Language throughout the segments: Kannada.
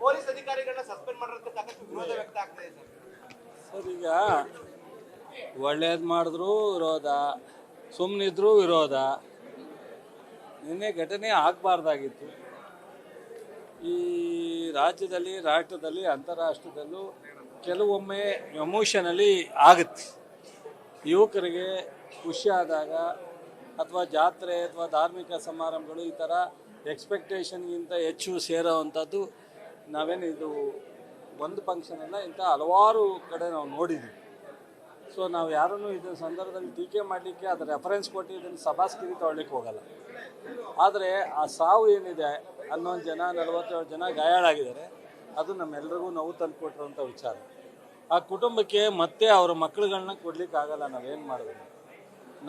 ಪೊಲೀಸ್ ಅಧಿಕಾರಿಗಳನ್ನ ಸಸ್ಪೆಂಡ್ ಮಾಡೋದಕ್ಕೆ ಸಾಕಷ್ಟು ವಿರೋಧ ವ್ಯಕ್ತ ಆಗ್ತಾ ಇದೆ ಸರ್. ಈಗ ಒಳ್ಳೇದು ಮಾಡಿದ್ರು ವಿರೋಧ, ಸುಮ್ಮನಿದ್ರು ವಿರೋಧ. ನಿನ್ನೆ ಘಟನೆ ಆಗಬಾರ್ದಾಗಿತ್ತು. ಈ ರಾಜ್ಯದಲ್ಲಿ, ರಾಷ್ಟ್ರದಲ್ಲಿ, ಅಂತಾರಾಷ್ಟ್ರದಲ್ಲೂ ಕೆಲವೊಮ್ಮೆ ಎಮೋಷನಲ್ಲಿ ಆಗುತ್ತೆ. ಯುವಕರಿಗೆ ಖುಷಿಯಾದಾಗ ಅಥವಾ ಜಾತ್ರೆ ಅಥವಾ ಧಾರ್ಮಿಕ ಸಮಾರಂಭಗಳು ಈ ಥರ ಎಕ್ಸ್ಪೆಕ್ಟೇಷನ್ಗಿಂತ ಹೆಚ್ಚು ಸೇರೋವಂಥದ್ದು ನಾವೇನು ಇದು ಒಂದು ಫಂಕ್ಷನ್ ಅಲ್ಲ, ಇಂಥ ಹಲವಾರು ಕಡೆ ನಾವು ನೋಡಿದ್ವಿ. ಸೊ ನಾವು ಯಾರನ್ನು ಇದರ ಸಂದರ್ಭದಲ್ಲಿ ಟೀಕೆ ಮಾಡಲಿಕ್ಕೆ ಅದರ ರೆಫರೆನ್ಸ್ ಕೊಟ್ಟು ಇದನ್ನು ಸಭಾಸ್ಕಿರಿ ತೊಗೊಳ್ಳಿಕ್ಕೆ ಹೋಗಲ್ಲ. ಆದರೆ ಆ ಸಾವು ಏನಿದೆ, 11 ಜನ 47 ಜನ ಗಾಯಾಳಾಗಿದ್ದಾರೆ, ಅದು ನಮ್ಮೆಲ್ಲರಿಗೂ ನೋವು ತಂದು ಕೊಟ್ಟಿರುವಂಥ ವಿಚಾರ. ಆ ಕುಟುಂಬಕ್ಕೆ ಮತ್ತೆ ಅವರ ಮಕ್ಕಳುಗಳನ್ನ ಕೊಡಲಿಕ್ಕಾಗಲ್ಲ. ನಾವೇನು ಮಾಡಿದ್ವಿ,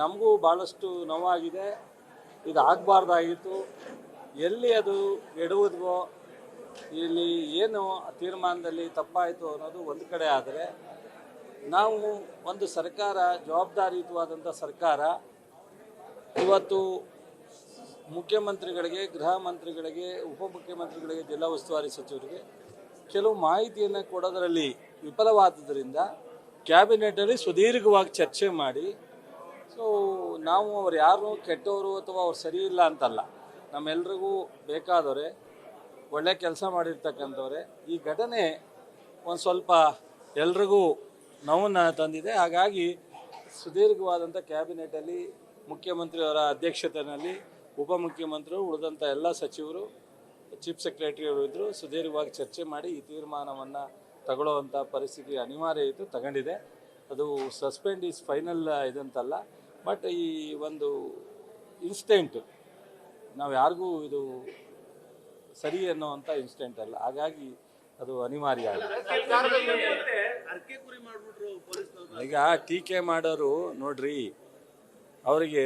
ನಮಗೂ ಭಾಳಷ್ಟು ನೋವಾಗಿದೆ. ಇದು ಆಗಬಾರ್ದಾಗಿತ್ತು. ಎಲ್ಲಿ ಅದು ಎಡುವುದೋ, ಇಲ್ಲಿ ಏನು ತೀರ್ಮಾನದಲ್ಲಿ ತಪ್ಪಾಯಿತು ಅನ್ನೋದು ಒಂದು ಕಡೆ. ಆದರೆ ನಾವು ಒಂದು ಸರ್ಕಾರ, ಜವಾಬ್ದಾರಿಯುತವಾದಂಥ ಸರ್ಕಾರ, ಇವತ್ತು ಮುಖ್ಯಮಂತ್ರಿಗಳಿಗೆ, ಗೃಹ ಮಂತ್ರಿಗಳಿಗೆ, ಉಪಮುಖ್ಯಮಂತ್ರಿಗಳಿಗೆ, ಜಿಲ್ಲಾ ಉಸ್ತುವಾರಿ ಸಚಿವರಿಗೆ ಕೆಲವು ಮಾಹಿತಿಯನ್ನು ಕೊಡೋದರಲ್ಲಿ ವಿಫಲವಾದ್ದರಿಂದ ಕ್ಯಾಬಿನೆಟಲ್ಲಿ ಸುದೀರ್ಘವಾಗಿ ಚರ್ಚೆ ಮಾಡಿ, ಸೊ ನಾವು ಅವ್ರು ಯಾರು ಕೆಟ್ಟವರು ಅಥವಾ ಅವ್ರು ಸರಿ ಇಲ್ಲ ಅಂತಲ್ಲ, ನಮ್ಮೆಲ್ರಿಗೂ ಬೇಕಾದವರೇ, ಒಳ್ಳೆ ಕೆಲಸ ಮಾಡಿರ್ತಕ್ಕಂಥವ್ರೆ. ಈ ಘಟನೆ ಒಂದು ಸ್ವಲ್ಪ ಎಲ್ರಿಗೂ ನೋವನ್ನು ತಂದಿದೆ. ಹಾಗಾಗಿ ಸುದೀರ್ಘವಾದಂಥ ಕ್ಯಾಬಿನೆಟಲ್ಲಿ ಮುಖ್ಯಮಂತ್ರಿಯವರ ಅಧ್ಯಕ್ಷತೆಯಲ್ಲಿ ಉಪಮುಖ್ಯಮಂತ್ರಿಗಳು, ಉಳಿದಂಥ ಎಲ್ಲ ಸಚಿವರು, ಚೀಫ್ ಸೆಕ್ರೆಟರಿಯವರು ಇದ್ದರು. ಸುದೀರ್ಘವಾಗಿ ಚರ್ಚೆ ಮಾಡಿ ಈ ತೀರ್ಮಾನವನ್ನು ತಗೊಳ್ಳುವಂಥ ಪರಿಸ್ಥಿತಿ ಅನಿವಾರ್ಯ ಇತ್ತು, ತಗೊಂಡಿದೆ. ಅದು ಸಸ್ಪೆಂಡ್ ಈಸ್ ಫೈನಲ್ ಇದಂತಲ್ಲ, ಬಟ್ ಈ ಒಂದು ಇನ್ಸಿಡೆಂಟು ನಾವು ಯಾರಿಗೂ ಇದು ಸರಿ ಅನ್ನೋವಂಥ ಇನ್ಸಿಡೆಂಟ್ ಅಲ್ಲ. ಹಾಗಾಗಿ ಅದು ಅನಿವಾರ್ಯ ಆಗಿದೆ. ಈಗ ಟೀಕೆ ಮಾಡೋರು ನೋಡ್ರಿ, ಅವರಿಗೆ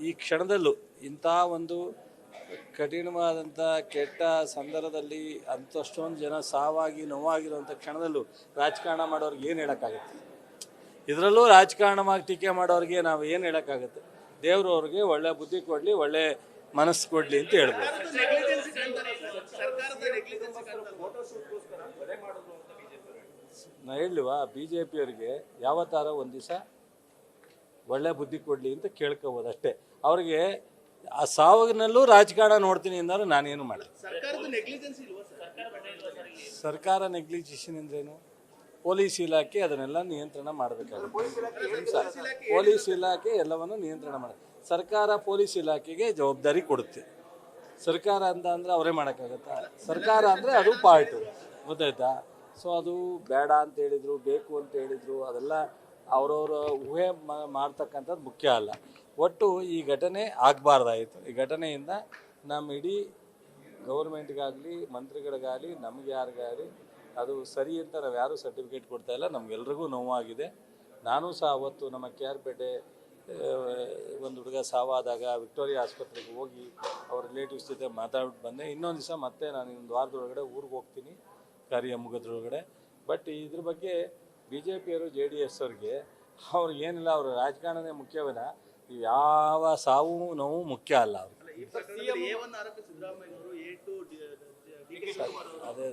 ಈ ಕ್ಷಣದಲ್ಲೂ ಇಂಥ ಒಂದು ಕಠಿಣವಾದಂಥ ಕೆಟ್ಟ ಸಂದರ್ಭದಲ್ಲಿ ಅಂಥಷ್ಟೊಂದು ಜನ ಸಾವಾಗಿ ನೋವಾಗಿರುವಂಥ ಕ್ಷಣದಲ್ಲೂ ರಾಜಕಾರಣ ಮಾಡೋರಿಗೆ ಏನು ಹೇಳೋಕ್ಕಾಗುತ್ತೆ? ಇದರಲ್ಲೂ ರಾಜಕಾರಣವಾಗಿ ಟೀಕೆ ಮಾಡೋರಿಗೆ ನಾವು ಏನು ಹೇಳೋಕ್ಕಾಗುತ್ತೆ? ದೇವರು ಅವ್ರಿಗೆ ಒಳ್ಳೆ ಬುದ್ಧಿ ಕೊಡಲಿ, ಒಳ್ಳೆ ಮನಸ್ಸು ಕೊಡಲಿ ಅಂತ ಹೇಳ್ಬೋದು. ನಾ ಹೇಳುವ BJP ಅವರಿಗೆ ಯಾವತ್ತಾರ ಒಂದು ದಿವಸ ಒಳ್ಳೆ ಬುದ್ಧಿ ಕೊಡಲಿ ಅಂತ ಕೇಳ್ಕೋಬೋದು ಅಷ್ಟೇ. ಅವ್ರಿಗೆ ಆ ಸಾವಿನಲ್ಲೂ ರಾಜಕಾರಣ ನೋಡ್ತೀನಿ ಅಂದರು ನಾನೇನು ಮಾಡಿ. ಸರ್ಕಾರ ನೆಗ್ಲಿಜೇಷನ್ ಅಂದ್ರೇನು? ಪೊಲೀಸ್ ಇಲಾಖೆ ಅದನ್ನೆಲ್ಲ ನಿಯಂತ್ರಣ ಮಾಡಬೇಕಾಗುತ್ತೆ. ಪೊಲೀಸ್ ಇಲಾಖೆ ಎಲ್ಲವನ್ನು ನಿಯಂತ್ರಣ ಮಾಡಿ, ಸರ್ಕಾರ ಪೊಲೀಸ್ ಇಲಾಖೆಗೆ ಜವಾಬ್ದಾರಿ ಕೊಡುತ್ತೆ. ಸರ್ಕಾರ ಅಂತ ಅಂದರೆ ಅವರೇ ಮಾಡೋಕ್ಕಾಗತ್ತಾ? ಸರ್ಕಾರ ಅಂದರೆ ಅದು ಪಾರ್ಟು, ಗೊತ್ತಾಯ್ತಾ? ಸೊ ಅದು ಬೇಡ ಅಂತ ಹೇಳಿದರು, ಬೇಕು ಅಂತ ಹೇಳಿದರು, ಅದೆಲ್ಲ ಅವರವರ ಊಹೆ ಮಾಡ್ತಕ್ಕಂಥದ್ದು ಮುಖ್ಯ ಅಲ್ಲ. ಒಟ್ಟು ಈ ಘಟನೆ ಆಗಬಾರ್ದಾಯಿತು. ಈ ಘಟನೆಯಿಂದ ನಮ್ಮ ಇಡೀ ಗೌರ್ಮೆಂಟ್ಗಾಗಲಿ, ಮಂತ್ರಿಗಳಿಗಾಗಲಿ, ನಮಗೆ ಯಾರಿಗಾಗಲಿ ಅದು ಸರಿ ಅಂತ ನಾವು ಯಾರೂ ಸರ್ಟಿಫಿಕೇಟ್ ಕೊಡ್ತಾಯಿಲ್ಲ. ನಮಗೆಲ್ರಿಗೂ ನೋವಾಗಿದೆ. ನಾನು ಸಹ ಅವತ್ತು ನಮ್ಮ KR ಪೇಟೆ ಒಂದು ಹುಡುಗ ಸಾವಾದಾಗ ವಿಕ್ಟೋರಿಯಾ ಆಸ್ಪತ್ರೆಗೆ ಹೋಗಿ ಅವ್ರ ರಿಲೇಟಿವ್ಸ್ ಜೊತೆ ಮಾತಾಡ್ಬಿಟ್ಟು ಬಂದೆ. ಇನ್ನೊಂದು ದಿವಸ ಮತ್ತೆ ನಾನು ಇನ್ನೊಂದು ವಾರದೊಳಗಡೆ ಊರಿಗೆ ಹೋಗ್ತೀನಿ, ಕಾರ್ಯ ಮುಗಿದ್ರೊಳಗಡೆ. ಬಟ್ ಇದ್ರ ಬಗ್ಗೆ BJPಯವರು, JDS ಅವ್ರಿಗೆ ಏನಿಲ್ಲ, ಅವ್ರ ರಾಜಕಾರಣನೇ ಮುಖ್ಯವಿನ, ಯಾವ ಸಾವು ನೋವು ಮುಖ್ಯ ಅಲ್ಲ. ಅವರು ಅದೇ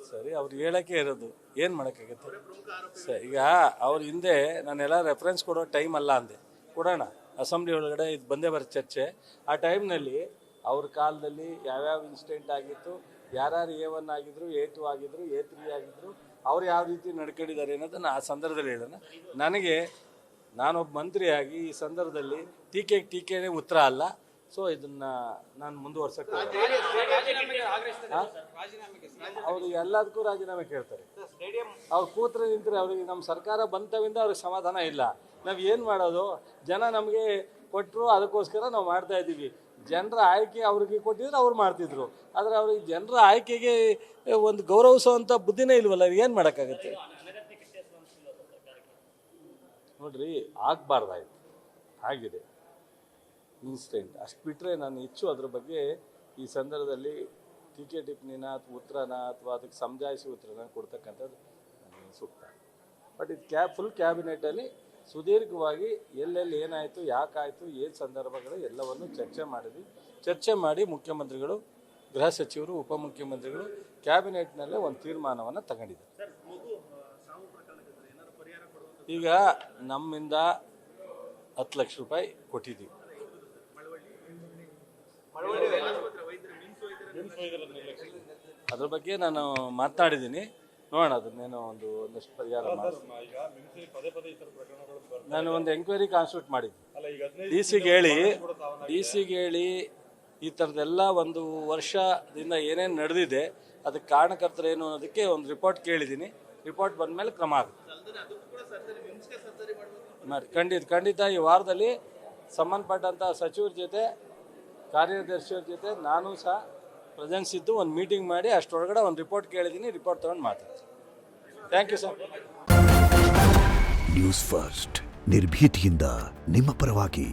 ಸರಿ, ಅವ್ರು ಹೇಳೋಕ್ಕೆ ಇರೋದು, ಏನು ಮಾಡೋಕ್ಕಾಗತ್ತೆ ಸರ್? ಈಗ ಅವ್ರ ಹಿಂದೆ ನಾನೆಲ್ಲ ರೆಫರೆನ್ಸ್ ಕೊಡೋ ಟೈಮ್ ಅಲ್ಲ ಅಂದೆ, ಕೊಡೋಣ ಅಸೆಂಬ್ಲಿ ಒಳಗಡೆ ಇದು ಬಂದೇ ಬರೋ ಚರ್ಚೆ. ಆ ಟೈಮ್ನಲ್ಲಿ ಅವ್ರ ಕಾಲದಲ್ಲಿ ಯಾವ್ಯಾವ ಇನ್ಸಿಡೆಂಟ್ ಆಗಿತ್ತು, ಯಾರ್ಯಾರು A1 ಆಗಿದ್ರು, A2 ಆಗಿದ್ರು, A3 ಆಗಿದ್ರು, ಅವ್ರು ಯಾವ ರೀತಿ ನಡ್ಕೊಂಡಿದ್ದಾರೆ ಅನ್ನೋದನ್ನು ಆ ಸಂದರ್ಭದಲ್ಲಿ ಹೇಳೋಣ. ನಾನೊಬ್ಬ ಮಂತ್ರಿಯಾಗಿ ಈ ಸಂದರ್ಭದಲ್ಲಿ ಟೀಕೆನೇ ಉತ್ತರ ಅಲ್ಲ. ಸೊ ಇದನ್ನು ನಾನು ಮುಂದುವರ್ಸಕ್ಕೆ ಅವರು ಎಲ್ಲದಕ್ಕೂ ರಾಜೀನಾಮೆ ಕೇಳ್ತಾರೆ. ಅವ್ರು ಕೂತ್ರೆ ನಿಂತರೆ ಅವ್ರಿಗೆ ನಮ್ಮ ಸರ್ಕಾರ ಬಂತವಿಂದ ಅವ್ರಿಗೆ ಸಮಾಧಾನ ಇಲ್ಲ. ನಾವು ಏನು ಮಾಡೋದು? ಜನ ನಮಗೆ ಕೊಟ್ಟರು, ಅದಕ್ಕೋಸ್ಕರ ನಾವು ಮಾಡ್ತಾ ಇದ್ದೀವಿ. ಜನರ ಆಯ್ಕೆ ಅವ್ರಿಗೆ ಕೊಟ್ಟಿದ್ರೆ ಅವ್ರು ಮಾಡ್ತಿದ್ರು. ಆದರೆ ಅವ್ರಿಗೆ ಜನರ ಆಯ್ಕೆಗೆ ಒಂದು ಗೌರವಿಸುವಂಥ ಬುದ್ಧಿನೇ ಇಲ್ವಲ್ಲ, ಏನು ಮಾಡೋಕ್ಕಾಗತ್ತೆ? ನೋಡ್ರಿ, ಆಗಬಾರ್ದಾಯ್ತು, ಆಗಿದೆ ಇನ್ಸಿಡೆಂಟ್. ಅಷ್ಟು ಬಿಟ್ಟರೆ ನಾನು ಹೆಚ್ಚು ಅದ್ರ ಬಗ್ಗೆ ಈ ಸಂದರ್ಭದಲ್ಲಿ ಟೀಕೆ ಟಿಪ್ಪಣಿನ ಅಥವಾ ಉತ್ತರನ ಅಥವಾ ಅದಕ್ಕೆ ಸಮಜಾಯಿಸಿ ಉತ್ತರನ ಕೊಡ್ತಕ್ಕಂಥದ್ದು ನನಗೆ ಸೂಕ್ತ. ಬಟ್ ಇದು ಫುಲ್ ಕ್ಯಾಬಿನೆಟಲ್ಲಿ ಸುದೀರ್ಘವಾಗಿ ಎಲ್ಲೆಲ್ಲಿ ಏನಾಯಿತು, ಯಾಕಾಯಿತು, ಏನು ಸಂದರ್ಭಗಳು ಎಲ್ಲವನ್ನು ಚರ್ಚೆ ಮಾಡಿದ್ವಿ. ಚರ್ಚೆ ಮಾಡಿ ಮುಖ್ಯಮಂತ್ರಿಗಳು ಗೃಹ ಸಚಿವರು ಉಪಮುಖ್ಯಮಂತ್ರಿಗಳು ಕ್ಯಾಬಿನೆಟ್ನಲ್ಲೇ ಒಂದು ತೀರ್ಮಾನವನ್ನು ತಗೊಂಡಿದ್ದಾರೆ. ಈಗ ನಮ್ಮಿಂದ 10 ಲಕ್ಷ ರೂಪಾಯಿ ಕೊಟ್ಟಿದ್ದೀವಿ. ಅದ್ರ ಬಗ್ಗೆ ನಾನು ಮಾತನಾಡಿದ್ದೀನಿ, ನೋಡೋಣ ಅದನ್ನೇನೋ ಒಂದಷ್ಟು ಪರಿಹಾರ ಮಾಡಿ. ನಾನು ಒಂದು ಎಂಕ್ವೈರಿ ಕಾನ್ಸ್ಟಿಟ್ಯೂಟ್ ಮಾಡಿದ್ದೆ, ಡಿ ಸಿಗೆ ಹೇಳಿ ಈ ಥರದ್ದೆಲ್ಲ 1 ವರ್ಷದಿಂದ ಏನೇನು ನಡೆದಿದೆ ಅದಕ್ಕೆ ಕಾರಣಕರ್ತರೇನು ಅನ್ನೋದಕ್ಕೆ ಒಂದು ರಿಪೋರ್ಟ್ ಕೇಳಿದ್ದೀನಿ. ರಿಪೋರ್ಟ್ ಬಂದ ಮೇಲೆ ಕ್ರಮ ಆಗುತ್ತೆ. ಖಂಡಿತ ಈ ವಾರದಲ್ಲಿ ಸಂಬಂಧಪಟ್ಟಂಥ ಸಚಿವರ ಜೊತೆ ಕಾರ್ಯದರ್ಶಿಯವ್ರ ಜೊತೆ ನಾನು ಸಹ ಪ್ರೆಸೆನ್ಸ್ ಇದ್ದು ಒಂದು ಮೀಟಿಂಗ್ ಮಾಡಿ ಅಷ್ಟರೊಳಗಡೆ ಒಂದು ರಿಪೋರ್ಟ್ ಕೇಳಿದ್ದೀನಿ. ರಿಪೋರ್ಟ್ ತೊಗೊಂಡು ಮಾತಾಡ್ತೀನಿ. Thank you sir. News First ನಿರ್ಭೀತಿಯಿಂದ ನಿಮ್ಮ ಪರವಾಗಿ.